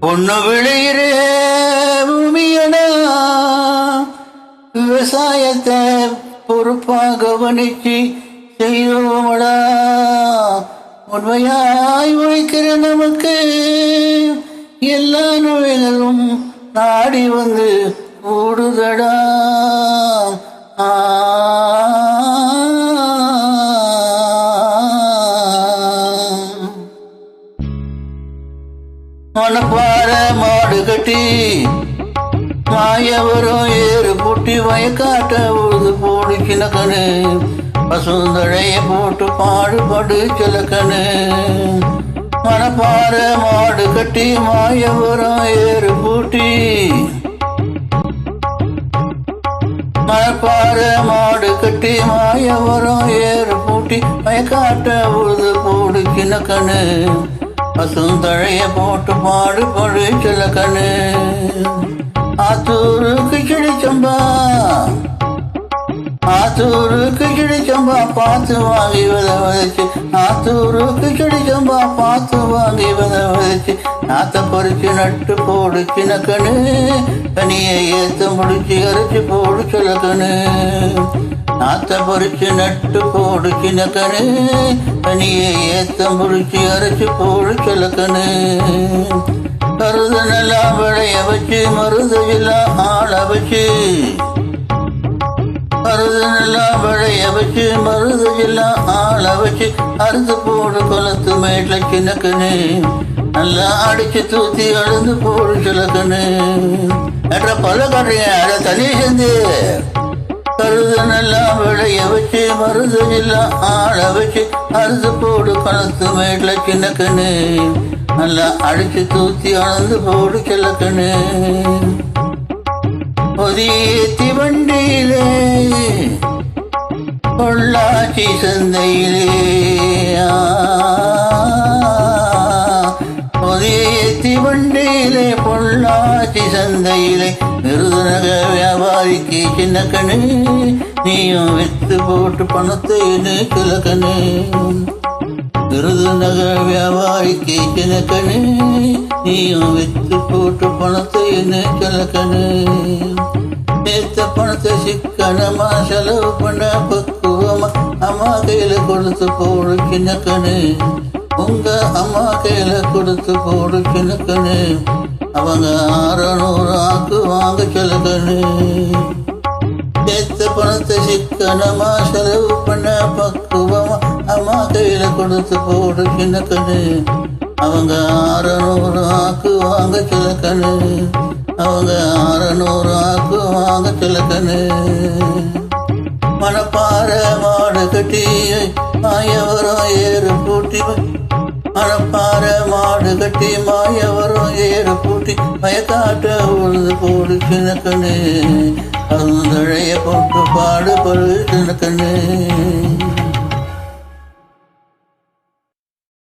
பொண்ணு விளையிற பூமியடா, விவசாயத்தை பொறுப்பா கவனிச்சு செய்வோமடா. உண்மையாய் உழைக்கிற நமக்கு எல்லா நோய்களும் நாடி வந்து கூடுதடா. மனப்பாற மாடு கட்டி மாயவரும் ஏறு பூட்டி வயக்காட்ட உழுது போடு கிழக்கனு, பசுந்தழைய போட்டு பாடுபடு சிலக்கனு. மனப்பாற மாடு கட்டி மாயவரும் ஏறு பூட்டி, மனப்பாற மாடு கட்டி மாயவரும் ஏறு பூட்டி வயக்காட்ட உழுது போடு கிழக்கனு, பசுந்தழைய போட்டு பாடுபடு சிலக்கனு. ஆத்தூரு கிச்சடி சம்பா, ஆத்தூரு கிச்சடி சம்பா பார்த்து வாங்கி விதைச்சு, ஆத்தூரு கிச்சடி சம்பா பார்த்து வாங்கி விதைச்சு, நாத்த பறிச்சு நட்டு போடு கிணக்கனு, தனியை ஏத்த முடிச்சு அரைச்சு போடு சிலக்கனு. நாத்த பறிச்சு நட்டு போடு கிணக்கனு, தனியை ஏத்த முடிச்சு அரைச்சு போடு சிலக்கனு. கருதனெல்லாம் விளைய வச்சு மருதையெல்லாம் ஆள வச்சு, கருதனெல்லாம் விளைய வச்சு மருதையெல்லாம் ஆள வச்சு, அறுத்து போடு குளத்து மேட்ல கிணக்கனு, நல்லா அடிச்சு தூத்தி அழுந்து போடு சிலக்கனு. என்ற பல கட்டுறீங்க அதை தனி சேர்ந்து. கருதனெல்லாம் விளைய வச்சு மருதையெல்லாம் ஆள வச்சு, அறுத்து போடு குளத்து மேட்ல கிணக்கனு, நல்லா அடிச்சு தூத்தி அளந்து போடு கிழக்கனு. பொதியேத்தி வண்டியிலே பொள்ளாச்சி சந்தையிலே, பொதியேத்தி வண்டியிலே பொள்ளாச்சி சந்தையிலே, விருதுநக வியாபாரிக்கு சின்னக்கனு, நீயும் வித்து போட்டு பணத்தை கிழக்கனு. விருதுநக வியாபாரிக்கு கிழக்கனு, நீயும் வித்து போட்டு பணத்தை கிழக்கனு. சேர்த்த பணத்தை சிக்கனமா செலவு பண்ண பக்குவமா அம்மா கையில கொடுத்து போடு கிணக்கனு, உங்க அம்மா கையில கொடுத்து போடு கிணக்கனு. அவங்க 600 ஆக்கு வாங்க கிழக்கனு. சேர்த்த பணத்தை சிக்கனமா செலவு பண்ண பக்குவமா அம்மா கையில கொடுத்து போடு கிணக்கனு. அவங்க 600 ஆக்கு வாங்க கிழக்கனு, அவங்க 600 ஆக்கு வாங்க கிழக்கனு. மனப்பாற மாடு கட்டி மாயவரும் ஏறு பூட்டி, மனப்பாற மாடு கட்டி மாயவரும் ஏறு பூட்டி வயக்காட்ட உழுது போடு கிணக்கனு, பசுந்தழைய போட்டு பாடுபடு கிணக்கனு.